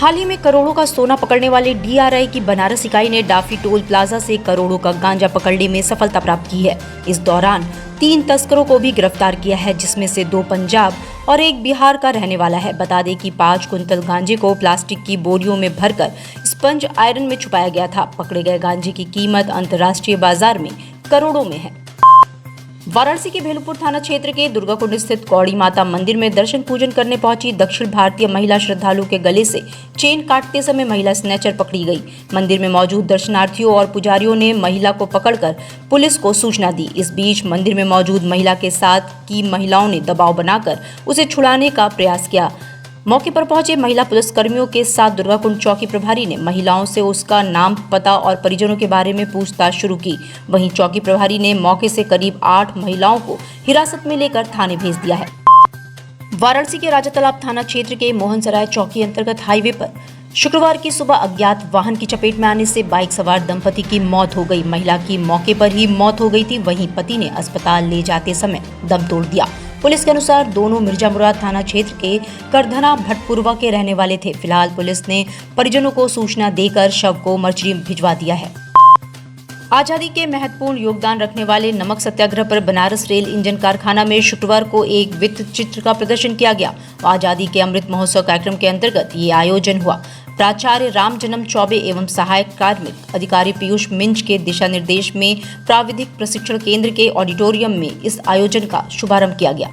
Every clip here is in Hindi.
हाल ही में करोड़ों का सोना पकड़ने वाले डीआरआई की बनारस इकाई ने डाफी टोल प्लाजा से करोड़ों का गांजा पकड़ने में सफलता प्राप्त की है। इस दौरान 3 तस्करों को भी गिरफ्तार किया है, जिसमें से 2 पंजाब और 1 बिहार का रहने वाला है। बता दें कि 5 कुंतल गांजे को प्लास्टिक की बोरियों में भरकर स्पंज आयरन में छुपाया गया था। पकड़े गए गांजे की कीमत अंतर्राष्ट्रीय बाजार में करोड़ों में है। वाराणसी के भेलुपुर थाना क्षेत्र के दुर्गाकुंड स्थित कौड़ी माता मंदिर में दर्शन पूजन करने पहुंची दक्षिण भारतीय महिला श्रद्धालु के गले से चेन काटते समय महिला स्नैचर पकड़ी गई। मंदिर में मौजूद दर्शनार्थियों और पुजारियों ने महिला को पकड़कर पुलिस को सूचना दी। इस बीच मंदिर में मौजूद महिला के साथ की महिलाओं ने दबाव बनाकर उसे छुड़ाने का प्रयास किया। मौके पर पहुंचे महिला पुलिसकर्मियों के साथ दुर्गाकुंड चौकी प्रभारी ने महिलाओं से उसका नाम, पता और परिजनों के बारे में पूछताछ शुरू की। वहीं चौकी प्रभारी ने मौके से करीब 8 महिलाओं को हिरासत में लेकर थाने भेज दिया है। वाराणसी के राजा तालाब थाना क्षेत्र के मोहनसराय चौकी अंतर्गत हाईवे पर शुक्रवार की सुबह अज्ञात वाहन की चपेट में आने से बाइक सवार दंपति की मौत हो गई। महिला की मौके पर ही मौत हो गई थी, वहीं पति ने अस्पताल ले जाते समय दम तोड़ दिया। पुलिस के अनुसार दोनों मिर्जा मुराद थाना क्षेत्र के करधना भटपुरवा के रहने वाले थे। फिलहाल पुलिस ने परिजनों को सूचना देकर शव को मर्चरी भिजवा दिया है। आजादी के महत्वपूर्ण योगदान रखने वाले नमक सत्याग्रह पर बनारस रेल इंजन कारखाना में शुक्रवार को एक वृत्त चित्र का प्रदर्शन किया गया। आजादी के अमृत महोत्सव कार्यक्रम के अंतर्गत ये आयोजन हुआ। प्राचार्य राम जन्म चौबे एवं सहायक कार्मिक अधिकारी पीयूष मिंज के दिशा निर्देश में प्राविधिक प्रशिक्षण केंद्र के ऑडिटोरियम में इस आयोजन का शुभारंभ किया गया।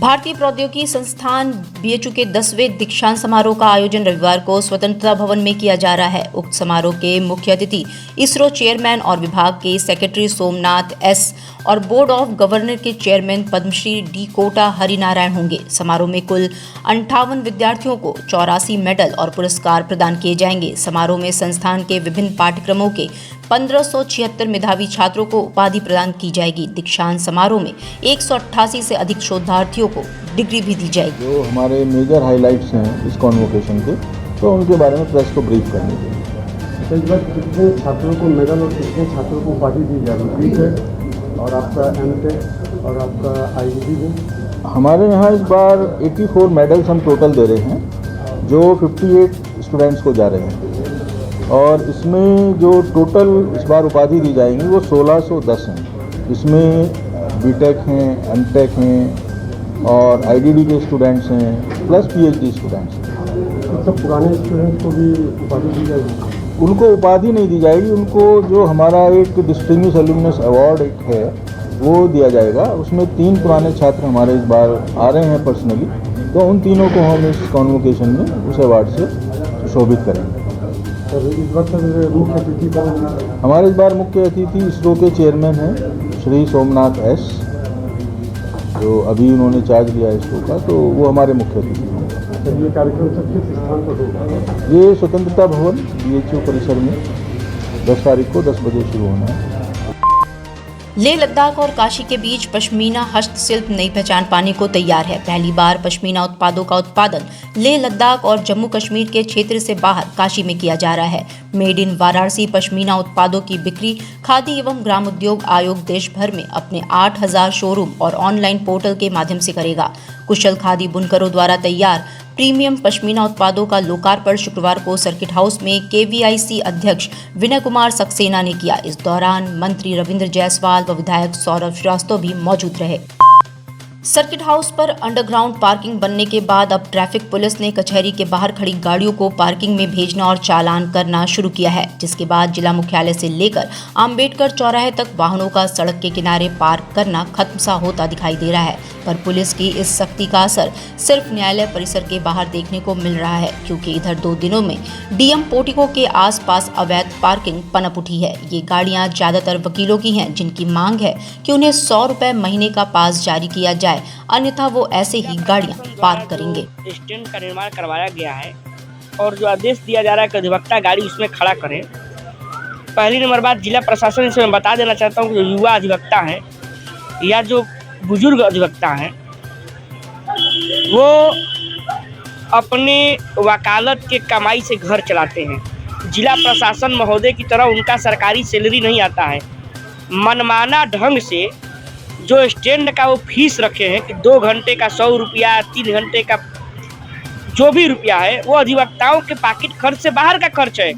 भारतीय प्रौद्योगिकी संस्थान बीएचयू के 10वें दीक्षांत समारोह का आयोजन रविवार को स्वतंत्रता भवन में किया जा रहा है। उक्त समारोह के मुख्य अतिथि इसरो चेयरमैन और विभाग के सेक्रेटरी सोमनाथ एस और बोर्ड ऑफ गवर्नर के चेयरमैन पद्मश्री डी कोटा हरिनारायण होंगे। समारोह में कुल 58 विद्यार्थियों को 84 मेडल और पुरस्कार प्रदान किए जाएंगे। समारोह में संस्थान के विभिन्न पाठ्यक्रमों के 1576 मेधावी छात्रों को उपाधि प्रदान की जाएगी। दीक्षांत समारोह में 188 से अधिक शोधार्थियों को डिग्री भी दी जाएगी। जो हमारे मेजर हाइलाइट्स हैं इस कॉन्वोकेशन के, तो उनके बारे में प्रेस को ब्रीफ करने के लिए। तो इस बार कितने छात्रों को मेडल और कितने छात्रों को उपाधि दी जाएगी? और आपका एमटेक और आपका आईआईटी भी? हमारे यहाँ इस बार 84 मेडल्स हम टोटल दे रहे हैं, जो 58 स्टूडेंट्स को जा रहे हैं। और इसमें जो टोटल इस बार उपाधि दी जाएंगी वो 1610 हैं। इसमें बीटेक हैं, एमटेक हैं और आईडीडी के स्टूडेंट्स हैं, प्लस पीएचडी स्टूडेंट्स हैं। तो पुराने स्टूडेंट्स को भी उपाधि दी जाएगी? उनको उपाधि नहीं दी जाएगी, उनको जो हमारा एक डिस्टिंग्विश एल्यूमिनस अवार्ड एक है वो दिया जाएगा। उसमें 3 पुराने छात्र हमारे इस बार आ रहे हैं पर्सनली, तो उन तीनों को हम इस कॉन्वोकेशन में उस अवार्ड से सुशोभित करेंगे। सर इस बार सर मुख्य अतिथि कौन? हमारे इस बार मुख्य अतिथि इसरो के चेयरमैन हैं श्री सोमनाथ एस, जो अभी उन्होंने चार्ज लिया है इसरो का, तो वो हमारे मुख्य अतिथि हैं। सर ये कार्यक्रम सर किस स्थान पर होगा? ये स्वतंत्रता भवन बीएचयू परिसर में 10 तारीख को 10 बजे शुरू होना है। लेह लद्दाख और काशी के बीच पश्मीना हस्तशिल्प नई पहचान पाने को तैयार है। पहली बार पश्मीना उत्पादों का उत्पादन लेह लद्दाख और जम्मू कश्मीर के क्षेत्र से बाहर काशी में किया जा रहा है। मेड इन वाराणसी पश्मीना उत्पादों की बिक्री खादी एवं ग्राम उद्योग आयोग देश भर में अपने 8000 शोरूम और ऑनलाइन पोर्टल के माध्यम से करेगा। कुशल खादी बुनकरों द्वारा तैयार प्रीमियम पश्मीना उत्पादों का लोकार्पण शुक्रवार को सर्किट हाउस में केवीआईसी अध्यक्ष विनय कुमार सक्सेना ने किया। इस दौरान मंत्री रविंद्र जायसवाल व विधायक सौरभ श्रीवास्तव भी मौजूद रहे। सर्किट हाउस पर अंडरग्राउंड पार्किंग बनने के बाद अब ट्रैफिक पुलिस ने कचहरी के बाहर खड़ी गाड़ियों को पार्किंग में भेजना और चालान करना शुरू किया है, जिसके बाद जिला मुख्यालय से लेकर आम्बेडकर चौराहे तक वाहनों का सड़क के किनारे पार्क करना खत्म सा होता दिखाई दे रहा है। पर पुलिस की इस सख्ती का असर सिर्फ न्यायालय परिसर के बाहर देखने को मिल रहा है, क्योंकि इधर 2 दिनों में डीएम पोर्टिको के आसपास अवैध पार्किंग पनप उठी है। ये गाड़ियां ज्यादातर वकीलों की हैं, जिनकी मांग है कि उन्हें 100 रुपए महीने का पास जारी किया जाए, अन्यथा वो ऐसे ही गाड़ियां पार्क करेंगे। स्टैंड का निर्माण करवाया गया है और जो आदेश दिया जा रहा है कि अधिवक्ता गाड़ी उसमें खड़ा करें। पहली नंबर बात, जिला प्रशासन से मैं बता देना चाहता हूँ कि जो युवा अधिवक्ता हैं या जो बुजुर्ग अधिवक्ता हैं, वो अपने वकालत के कमाई से घर चलाते हैं। जिला प्रशासन महोदय की तरह उनका सरकारी सैलरी नहीं आता है। मनमाना ढंग से जो स्टैंड का वो फीस रखे हैं कि 2 घंटे का 100 रुपया, 3 घंटे का जो भी रुपया है वो अधिवक्ताओं के पॉकेट खर्च से बाहर का खर्च है।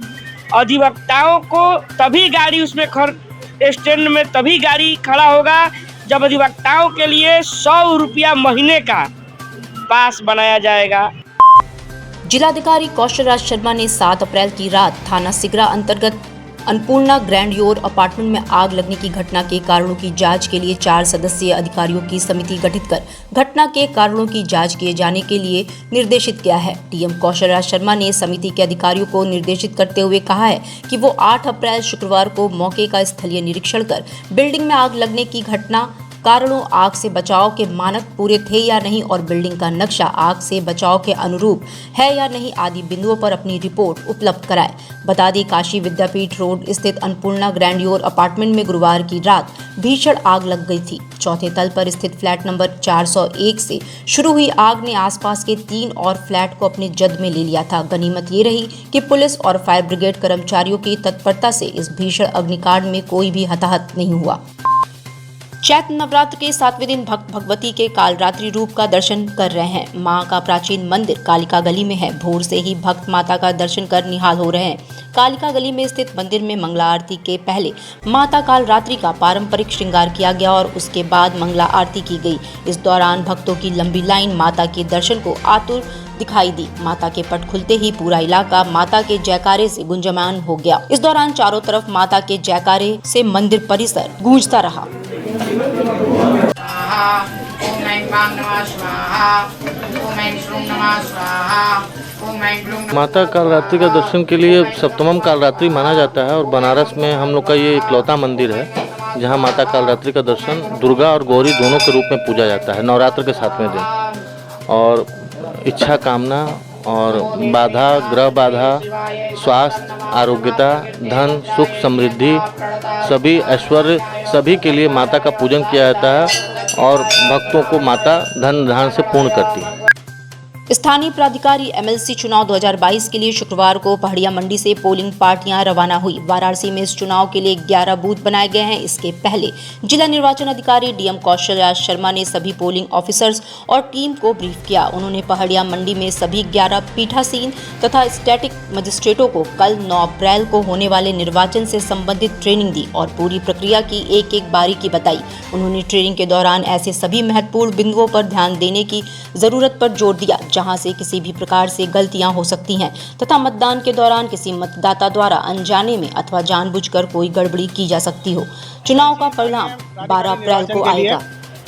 अधिवक्ताओं को तभी गाड़ी उसमें स्टैंड में तभी गाड़ी खड़ा होगा जब अधिवक्ताओं के लिए 100 रुपया महीने का पास बनाया जाएगा। जिलाधिकारी कौशल राज शर्मा ने 7 अप्रैल की रात थाना सिगरा अंतर्गत अन्नपूर्णा ग्रैंडयोर अपार्टमेंट में आग लगने की घटना के कारणों की जांच के लिए 4 सदस्यीय अधिकारियों की समिति गठित कर घटना के कारणों की जांच किए जाने के लिए निर्देशित किया है। डीएम कौशल राज शर्मा ने समिति के अधिकारियों को निर्देशित करते हुए कहा है कि वो 8 अप्रैल शुक्रवार को मौके का स्थलीय निरीक्षण कर बिल्डिंग में आग लगने की घटना, कारणों, आग से बचाव के मानक पूरे थे या नहीं और बिल्डिंग का नक्शा आग से बचाव के अनुरूप है या नहीं आदि बिंदुओं पर अपनी रिपोर्ट उपलब्ध कराए। बता दें, काशी विद्यापीठ रोड स्थित अन्नपूर्णा ग्रैंडयोर अपार्टमेंट में गुरुवार की रात भीषण आग लग गई थी। चौथे तल पर स्थित फ्लैट नंबर 401 से शुरू हुई आग ने आसपास के 3 और फ्लैट को अपने जद में ले लिया था। गनीमत ये रही कि पुलिस और फायर ब्रिगेड कर्मचारियों की तत्परता से इस भीषण अग्निकांड में कोई भी हताहत नहीं हुआ। चैत्र नवरात्र के 7वें दिन भक्त भगवती के कालरात्रि रूप का दर्शन कर रहे हैं। मां का प्राचीन मंदिर कालिका गली में है। भोर से ही भक्त माता का दर्शन कर निहाल हो रहे हैं। कालिका गली में स्थित मंदिर में मंगला आरती के पहले माता कालरात्रि का पारंपरिक श्रृंगार किया गया और उसके बाद मंगला आरती की गई। इस दौरान भक्तों की लंबी लाइन माता के दर्शन को आतुर दिखाई दी। माता के पट खुलते ही पूरा इलाका माता के जयकारे से गुंजयमान हो गया। इस दौरान चारों तरफ माता के जयकारे से मंदिर परिसर गूंजता रहा। माता कालरात्रि का दर्शन के लिए सप्तमम कालरात्रि माना जाता है और बनारस में हम लोग का ये इकलौता मंदिर है जहां माता कालरात्रि का दर्शन दुर्गा और गौरी दोनों के रूप में पूजा जाता है नवरात्र के 7वें दिन। और इच्छा कामना और बाधा, ग्रह बाधा, स्वास्थ्य, आरोग्यता, धन, सुख, समृद्धि, सभी ऐश्वर्य, सभी के लिए माता का पूजन किया जाता है और भक्तों को माता धन धान से पूर्ण करती है। स्थानीय प्राधिकारी एमएलसी चुनाव 2022 के लिए शुक्रवार को पहाड़िया मंडी से पोलिंग पार्टियां रवाना हुई। वाराणसी में इस चुनाव के लिए 11 बूथ बनाए गए हैं। इसके पहले जिला निर्वाचन अधिकारी डीएम कौशल राज शर्मा ने सभी पोलिंग ऑफिसर्स और टीम को ब्रीफ किया। उन्होंने पहाड़िया मंडी में सभी 11 पीठासीन तथा स्टैटिक मजिस्ट्रेटों को कल 9 अप्रैल को होने वाले निर्वाचन से संबंधित ट्रेनिंग दी और पूरी प्रक्रिया की एक-एक बारीकी बताई। उन्होंने ट्रेनिंग के दौरान ऐसे सभी महत्वपूर्ण बिंदुओं पर ध्यान देने की जरूरत पर जोर दिया जहां से किसी भी प्रकार से गलतियां हो सकती हैं तथा मतदान के दौरान किसी मतदाता द्वारा अनजाने में अथवा जानबूझकर कोई गड़बड़ी की जा सकती हो। चुनाव का परिणाम 12 अप्रैल को आएगा।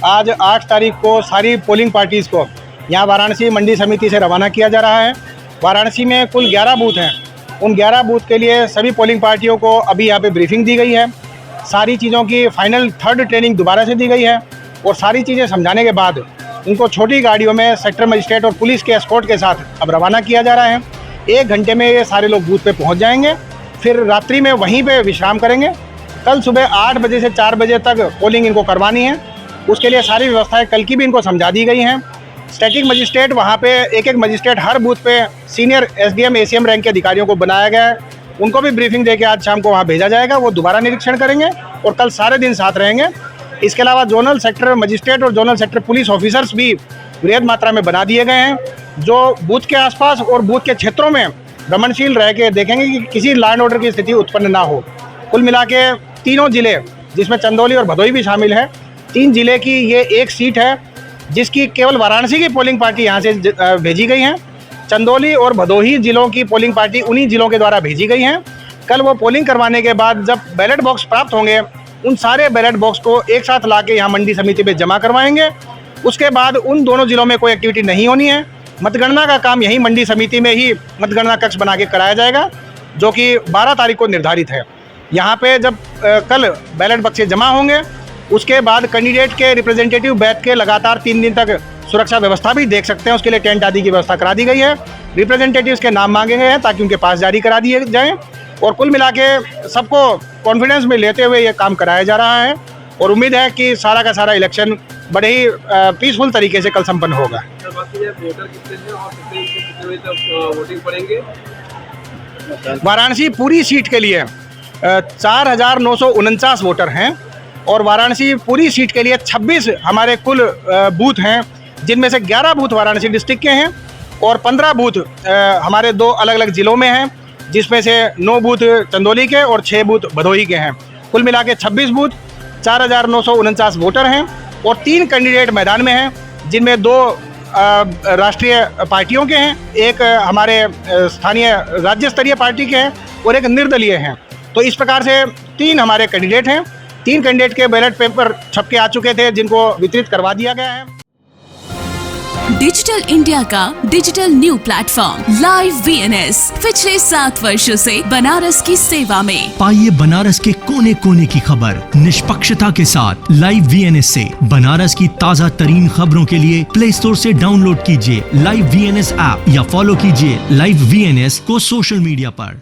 आज 8 तारीख को सारी पोलिंग पार्टीज को यहाँ वाराणसी मंडी समिति से रवाना किया जा रहा है। वाराणसी में कुल 11 बूथ हैं। उन 11 बूथ के लिए सभी पोलिंग पार्टियों को अभी यहाँ पे ब्रीफिंग दी गई है। सारी चीज़ों की फाइनल 3rd ट्रेनिंग दोबारा से दी गई है और सारी चीज़ें समझाने के बाद उनको छोटी गाड़ियों में सेक्टर मजिस्ट्रेट और पुलिस के एस्कॉर्ट के साथ अब रवाना किया जा रहा है। 1 घंटे में ये सारे लोग बूथ पे पहुंच जाएंगे, फिर रात्रि में वहीं पे विश्राम करेंगे। कल सुबह 8 बजे से 4 बजे तक पोलिंग इनको करवानी है। उसके लिए सारी व्यवस्थाएं कल की भी इनको समझा दी गई हैं। स्टैटिक मजिस्ट्रेट वहाँ पे एक मजिस्ट्रेट हर बूथ पे सीनियर एसडीएम एसीएम रैंक के अधिकारियों को बनाया गया है। उनको भी ब्रीफिंग देके आज शाम को वहाँ भेजा जाएगा। वो दोबारा निरीक्षण करेंगे और कल सारे दिन साथ रहेंगे। इसके अलावा जोनल सेक्टर मजिस्ट्रेट और जोनल सेक्टर पुलिस ऑफिसर्स भी बृहद मात्रा में बना दिए गए हैं, जो बूथ के आसपास और बूथ के क्षेत्रों में भ्रमणशील रह के देखेंगे कि किसी लॉ एंड ऑर्डर की स्थिति उत्पन्न ना हो। कुल मिला के तीनों जिले, जिसमें चंदौली और भदोही भी शामिल है, 3 जिले की ये एक सीट है जिसकी केवल वाराणसी की पोलिंग पार्टी यहाँ से भेजी गई हैं। चंदौली और भदोही जिलों की पोलिंग पार्टी उन्हीं जिलों के द्वारा भेजी गई हैं। कल वो पोलिंग करवाने के बाद जब बैलेट बॉक्स प्राप्त होंगे, उन सारे बैलेट बॉक्स को एक साथ ला के यहाँ मंडी समिति पे जमा करवाएंगे। उसके बाद उन दोनों जिलों में कोई एक्टिविटी नहीं होनी है। मतगणना का काम यही मंडी समिति में ही मतगणना कक्ष बना के कराया जाएगा, जो कि 12 तारीख को निर्धारित है। यहाँ पे जब कल बैलेट बक्से जमा होंगे, उसके बाद कैंडिडेट के रिप्रेजेंटेटिव बैठ के लगातार 3 दिन तक सुरक्षा व्यवस्था भी देख सकते हैं। उसके लिए टेंट आदि की व्यवस्था करा दी गई है। रिप्रेजेंटेटिव्स के नाम मांगे गए हैं ताकि उनके पास जारी करा दिए जाएँ और कुल मिला के सबको कॉन्फिडेंस में लेते हुए ये काम कराया जा रहा है और उम्मीद है कि सारा का सारा इलेक्शन बड़े ही पीसफुल तरीके से कल संपन्न होगा। वाराणसी पूरी सीट के लिए 4,949 वोटर हैं और वाराणसी पूरी सीट के लिए 26 हमारे कुल बूथ हैं, जिनमें से 11 बूथ वाराणसी डिस्ट्रिक्ट के हैं और 15 बूथ हमारे 2 अलग अलग ज़िलों में हैं, जिसमें से 9 बूथ चंदौली के और 6 बूथ भदोही के हैं। कुल मिला के 26 बूथ, 4,949 वोटर हैं और 3 कैंडिडेट मैदान में हैं, जिनमें 2 राष्ट्रीय पार्टियों के हैं, एक हमारे स्थानीय राज्य स्तरीय पार्टी के हैं और एक निर्दलीय हैं। तो इस प्रकार से 3 हमारे कैंडिडेट हैं। 3 कैंडिडेट के बैलेट पेपर छप के आ चुके थे, जिनको वितरित करवा दिया गया है। डिजिटल इंडिया का digital new platform live VNS पिछले 7 वर्षों से बनारस की सेवा में। पाइए बनारस के कोने कोने की खबर निष्पक्षता के साथ। लाइव VNS से बनारस की ताज़ा तरीन खबरों के लिए प्ले स्टोर से डाउनलोड कीजिए लाइव VNS ऐप या फॉलो कीजिए लाइव VNS को सोशल मीडिया पर।